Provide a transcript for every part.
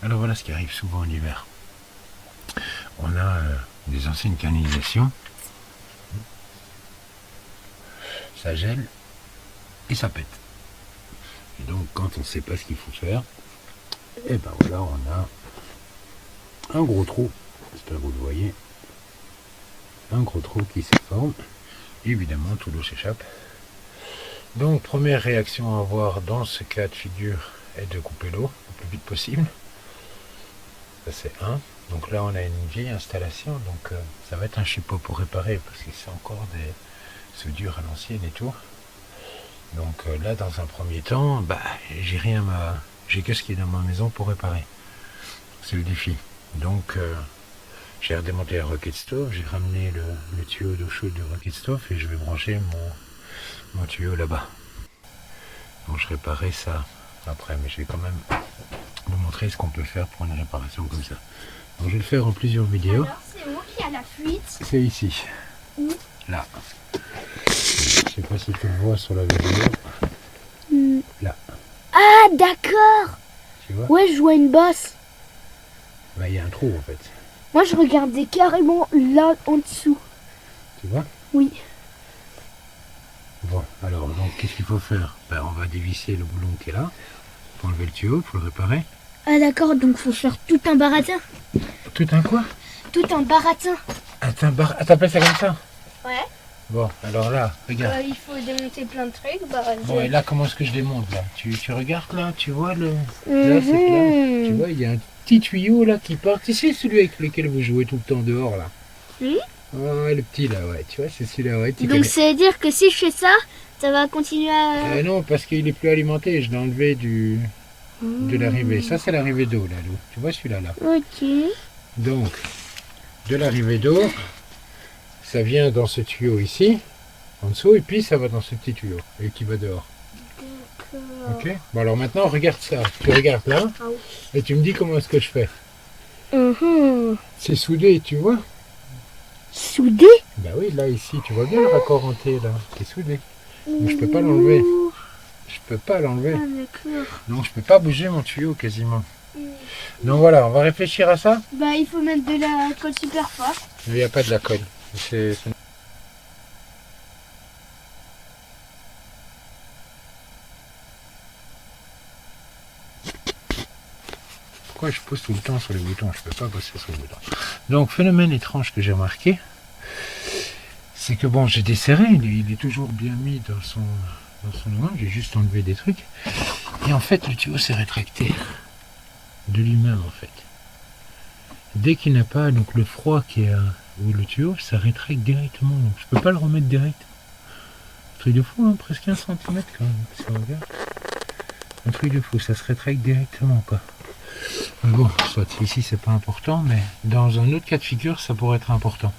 Alors voilà ce qui arrive souvent en hiver. On a des anciennes canalisations, ça gèle et ça pète. Et donc quand on ne sait pas ce qu'il faut faire, et ben voilà, on a un gros trou, j'espère que vous le voyez, un gros trou qui se forme, évidemment tout l'eau s'échappe. Donc première réaction à avoir dans ce cas de figure est de couper l'eau le plus vite possible. Ça c'est un. Donc là on a une vieille installation, donc ça va être un chipot pour réparer parce que c'est encore des soudures à l'ancienne et tout. Donc là dans un premier temps, j'ai que ce qui est dans ma maison pour réparer. C'est le défi. Donc j'ai redémonté la Rocket Stove, j'ai ramené le tuyau d'eau chaude de Rocket Stove et je vais brancher mon tuyau là-bas. Donc je réparerai ça après, mais je vais quand même vous montrer ce qu'on peut faire pour une réparation comme ça. Donc je vais le faire en plusieurs vidéos. Alors c'est où qu'il y a la fuite? C'est ici. Où? Là. Je sais pas si tu le vois sur la vidéo. Là. Ah d'accord. Tu vois? Ouais, je vois une bosse. Bah il y a un trou en fait. Moi je regardais carrément là en dessous. Tu vois? Oui. Bon, alors donc qu'est-ce qu'il faut faire? Ben, on va dévisser le boulon qui est là. Pour enlever le tuyau, pour le réparer. Ah d'accord, donc faut faire tout un baratin. Tout un quoi? Tout un baratin. T'appelles ça comme ça? Ouais. Bon, alors là, regarde. Il faut démonter plein de trucs. Bon, et là, comment est-ce que je démonte là? Tu regardes là, tu vois le. Là, c'est là. Tu vois, il y a un petit tuyau là qui part. Tu sais, celui avec lequel vous jouez tout le temps dehors là? Oui. Ouais, le petit là, ouais. Tu vois, c'est celui-là, ouais. Donc ça veut dire que si je fais ça, ça va continuer à... non, parce qu'il est plus alimenté. Je l'ai enlevé de l'arrivée. Ça, c'est l'arrivée d'eau là, l'eau. Tu vois celui-là là. Ok. Donc, de l'arrivée d'eau, ça vient dans ce tuyau ici, en dessous, et puis ça va dans ce petit tuyau, et qui va dehors. D'accord. Ok. Bon alors maintenant, regarde ça. Tu regardes là, Ah oui. et tu me dis comment est-ce que je fais. Mhm. C'est soudé, tu vois? Soudé? Bah oui, là, ici, tu vois bien le raccord en T, là, qui est soudé. Mais je peux pas l'enlever. Je peux pas l'enlever. Ah d'accord. Donc je peux pas bouger mon tuyau quasiment. Donc voilà, on va réfléchir à ça. Bah il faut mettre de la colle super forte. Il n'y a pas de la colle. Pourquoi je pousse tout le temps sur les boutons? Je peux pas bosser sur les boutons. Donc phénomène étrange que j'ai remarqué, c'est que bon, j'ai desserré, il est toujours bien mis dans son endroit, j'ai juste enlevé des trucs. Et en fait, le tuyau s'est rétracté de lui-même en fait. Dès qu'il n'a pas donc le froid qui est ou le tuyau, ça rétracte directement. Donc je peux pas le remettre direct. Un truc de fou, hein, presque 1 cm quand même, si on regarde. Un truc de fou, ça se rétracte directement quoi. Mais bon, soit ici c'est pas important, mais dans un autre cas de figure, ça pourrait être important.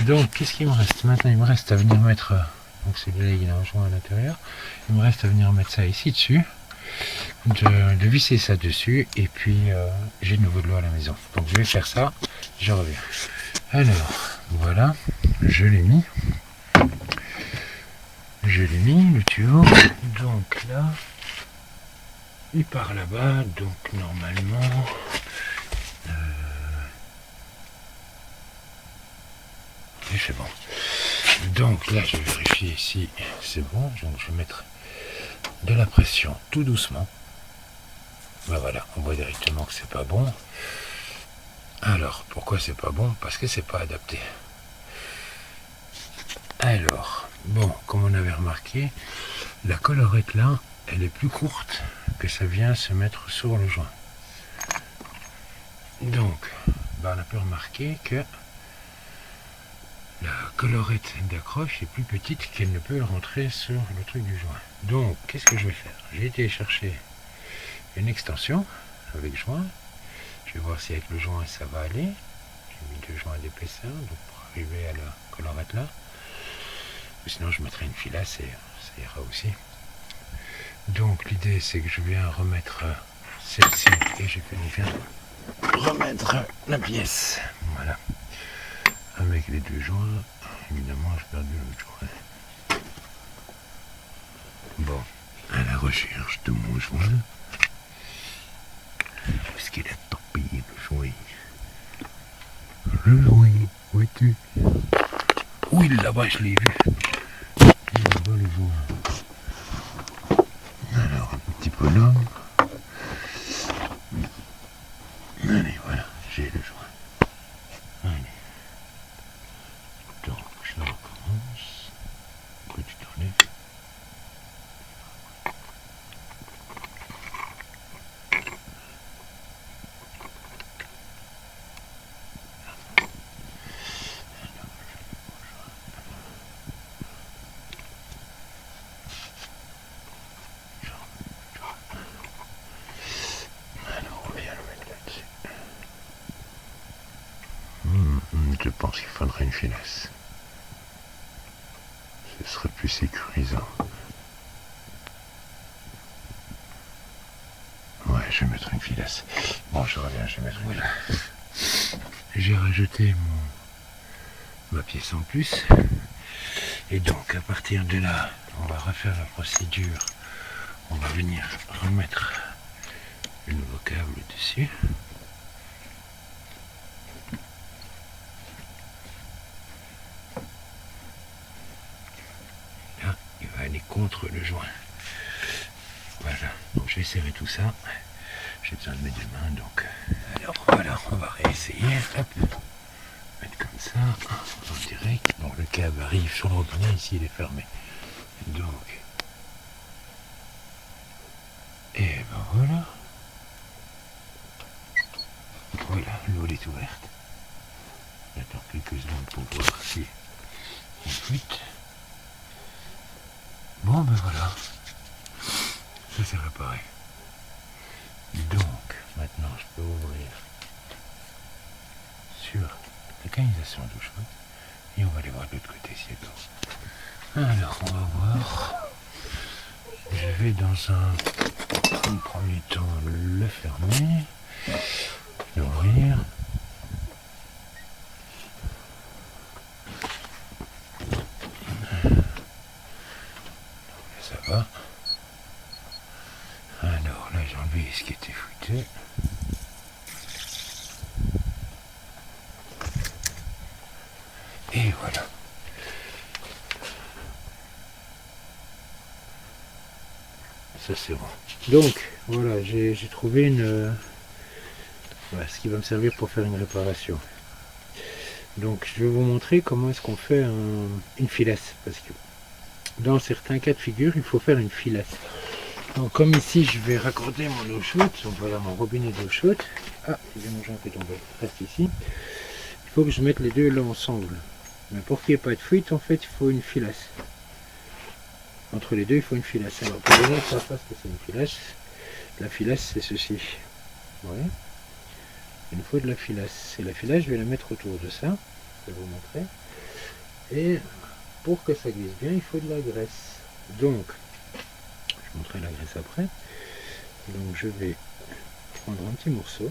Donc qu'est-ce qu'il me reste? Maintenant il me reste à venir mettre, donc celui-là il a un joint à l'intérieur, il me reste à venir mettre ça ici dessus, de visser ça dessus, et puis j'ai de nouveau de l'eau à la maison. Donc je vais faire ça, je reviens. Alors, voilà, je l'ai mis, le tuyau, donc là, il part là-bas, donc normalement, et c'est bon. Donc là, je vais vérifier ici, c'est bon, donc je vais mettre de la pression tout doucement. Ben voilà, on voit directement que c'est pas bon. Alors, pourquoi c'est pas bon? Parce que c'est pas adapté. Alors, bon, comme on avait remarqué, la collerette là, elle est plus courte que ça vient se mettre sur le joint. Donc, ben on a pu remarquer que la collerette d'accroche est plus petite qu'elle ne peut rentrer sur le truc du joint. Donc, qu'est-ce que je vais faire? J'ai été chercher une extension avec joint. Je vais voir si avec le joint ça va aller. J'ai mis 2 joints d'épaisseur donc pour arriver à la collerette là. Ou sinon je mettrai une filasse et ça ira aussi. Donc l'idée c'est que je viens remettre celle-ci et je viens remettre la pièce. Voilà. Avec les 2 joints. Évidemment j'ai perdu l'autre joint. Bon, à la recherche de mon joint. est-ce qu'il a torpillé le joint? Le joint, vois-tu? Oui, là-bas, je l'ai vu. Là-bas, le joint. Alors, un petit bonhomme. Allez, voilà, j'ai le joint. Allez. Donc, je recommence. Pourquoi tu t'enlèves? Je pense qu'il faudrait une filasse. Ce serait plus sécurisant. Ouais, je vais mettre une filasse. Bon, je reviens, je vais mettre une filasse. J'ai rajouté ma pièce en plus. Et donc, à partir de là, on va refaire la procédure. On va venir remettre le nouveau câble dessus. Aller contre le joint. Voilà, donc je vais serrer tout ça. J'ai besoin de mes deux mains, donc alors voilà, on va réessayer. Hop, mettre comme ça, en direct. Donc le câble arrive sur le robinet, ici il est fermé. Donc, et ben voilà. Voilà, l'eau est ouverte. J'attends quelques secondes pour voir si on fuite. Bon ben voilà, ça c'est réparé. Donc maintenant je peux ouvrir sur la canalisation d'eau chaude et on va aller voir de l'autre côté s'il y a de l'eau. Alors on va voir. Je vais dans un premier temps le fermer, l'ouvrir. Ça va. Alors là j'ai enlevé ce qui était fouetté. Et voilà. Ça c'est bon. Donc voilà, j'ai trouvé une voilà, ce qui va me servir pour faire une réparation. Donc je vais vous montrer comment est-ce qu'on fait une filasse, parce que dans certains cas de figure il faut faire une filasse. Donc comme ici je vais raccorder mon eau chaude, donc voilà mon robinet d'eau chaude. Ah, j'ai mon joint qui est tombé, reste ici. Il faut que je mette les deux là ensemble. Mais pour qu'il n'y ait pas de fuite, en fait il faut une filasse. Entre les deux il faut une filasse. Alors pour déjà que ça fasse que c'est une filasse, la filasse c'est ceci. Ouais. Il nous faut de la filasse. Et la filasse je vais la mettre autour de ça. Je vais vous montrer. Et pour que ça glisse bien, il faut de la graisse. Donc, je vais montrer la graisse après. Donc je vais prendre un petit morceau.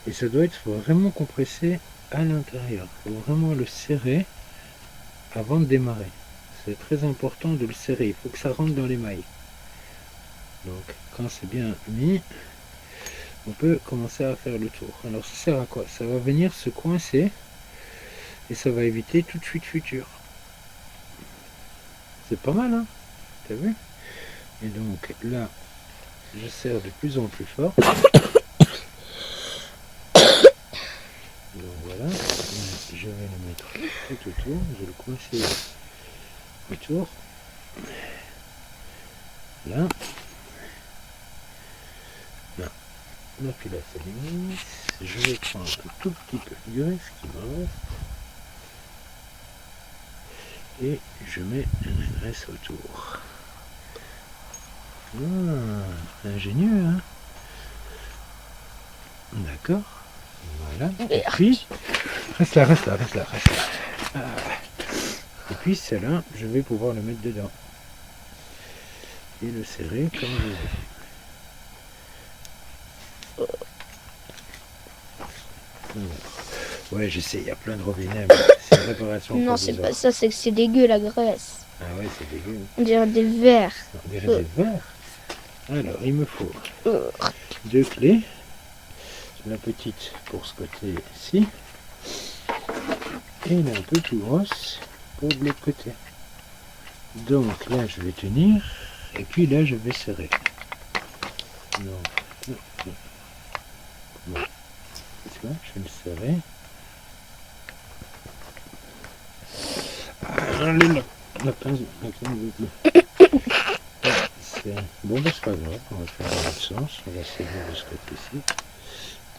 Et ça doit être vraiment compressé à l'intérieur. Il faut vraiment le serrer avant de démarrer. C'est très important de le serrer. Il faut que ça rentre dans les mailles. Donc quand c'est bien mis, on peut commencer à faire le tour. Alors ça sert à quoi? Ça va venir se coincer et ça va éviter toute fuite future. C'est pas mal, hein? T'as vu? Et donc là, je serre de plus en plus fort. Donc voilà, je vais le mettre tout autour, je vais le coincer autour. Là. Là. La filasse est mise. Je vais prendre un tout petit peu de graisse qui me reste. Et je mets la graisse autour. Ah, ingénieux, hein? D'accord. Voilà. Et puis, reste là. Ah. Et puis celle-là, je vais pouvoir le mettre dedans. Et le serrer comme je veux. Ouais, je sais, il y a plein de robinets, mais c'est une réparation. Non, c'est pas ça, c'est que c'est dégueu la graisse. Ah ouais, c'est dégueu. On dirait des vers. On dirait des vers. Alors, il me faut 2 clés. la petite pour ce côté-ci. Et elle est un peu plus grosse pour de l'autre côté. Donc là, je vais tenir. Et puis là, je vais serrer. Non. Bon. Tu vois, je vais le serrer. La pince de bleu. Bon, ben, c'est pas grave, on va faire dans l'autre sens. On va serrer de ce côté-ci.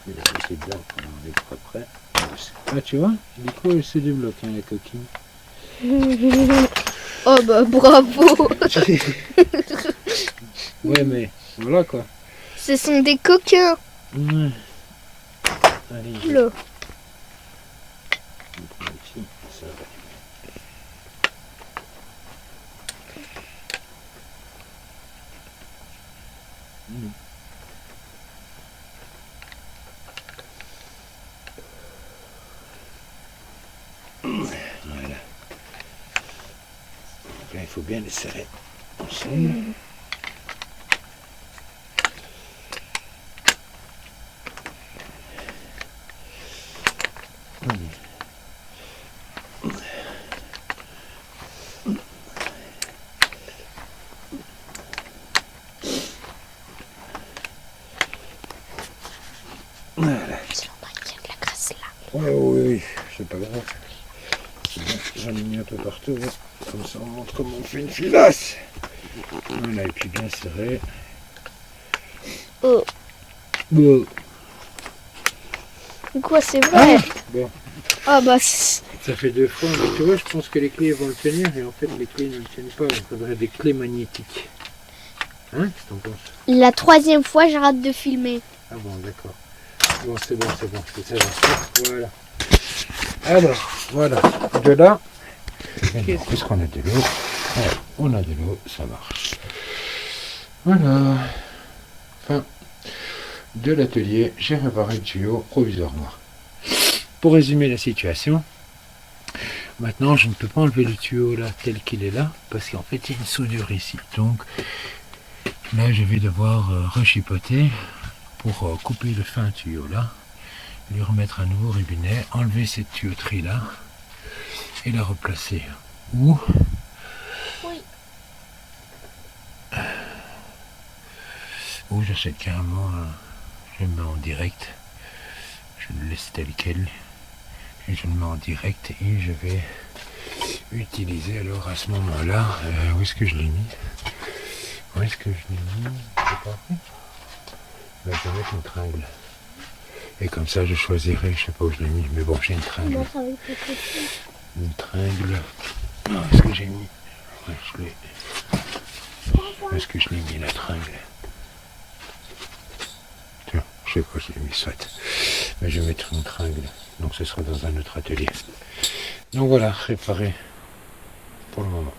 Et le côté blanc, on va après. Ah, tu vois, du coup, elle se débloque, hein, la coquille. Oh bah bravo. Ouais, mais voilà quoi. Ce sont des coquins. Ouais. Allez, je Là. vais prendre ici, ça va. Voilà. Donc là, il faut bien les serrer ensemble. Voilà. Ouais, oui, c'est pas grave. C'est bien, j'en ai mis un peu partout. Hein. Comme ça, on montre comment on fait une filasse. Voilà, et puis bien serré. Oh. Bon. Quoi, c'est vrai? Bon, Ah bah ça fait 2 fois. Mais tu vois, je pense que les clés vont le tenir. Et en fait, les clés ne le tiennent pas. Il faudrait des clés magnétiques. Hein, qu'est-ce que t'en penses? la 3e fois, j'arrête de filmer. Ah bon, d'accord. Bon, c'est bon, ça va. Voilà. Alors, voilà. De là, qu'est-ce qu'on a de l'eau? Ouais, on a de l'eau, ça marche. Voilà. Fin de l'atelier, j'ai réparé le tuyau provisoirement. Pour résumer la situation, maintenant je ne peux pas enlever le tuyau là tel qu'il est là, parce qu'en fait il y a une soudure ici. Donc là je vais devoir rechipoter pour couper le fin tuyau là, lui remettre un nouveau robinet, enlever cette tuyauterie là et la replacer. Où Oui. Ou j'achète carrément, je le mets en direct, je le laisse tel quel et je le mets en direct et je vais utiliser alors à ce moment là, où est-ce que je l'ai mis? Où est-ce que je l'ai mis? J'ai pas pris. Là, je vais mettre une tringle. Et comme ça, je choisirai, je sais pas où je l'ai mis, mais bon, j'ai une tringle. Une tringle. Non, est-ce que j'ai mis? Ouais, je l'ai. Où est-ce que je l'ai mis, la tringle? Tiens, je sais pas, je l'ai mis, soit. Mais je vais mettre une tringle. Donc, ce sera dans un autre atelier. Donc voilà, réparé pour le moment.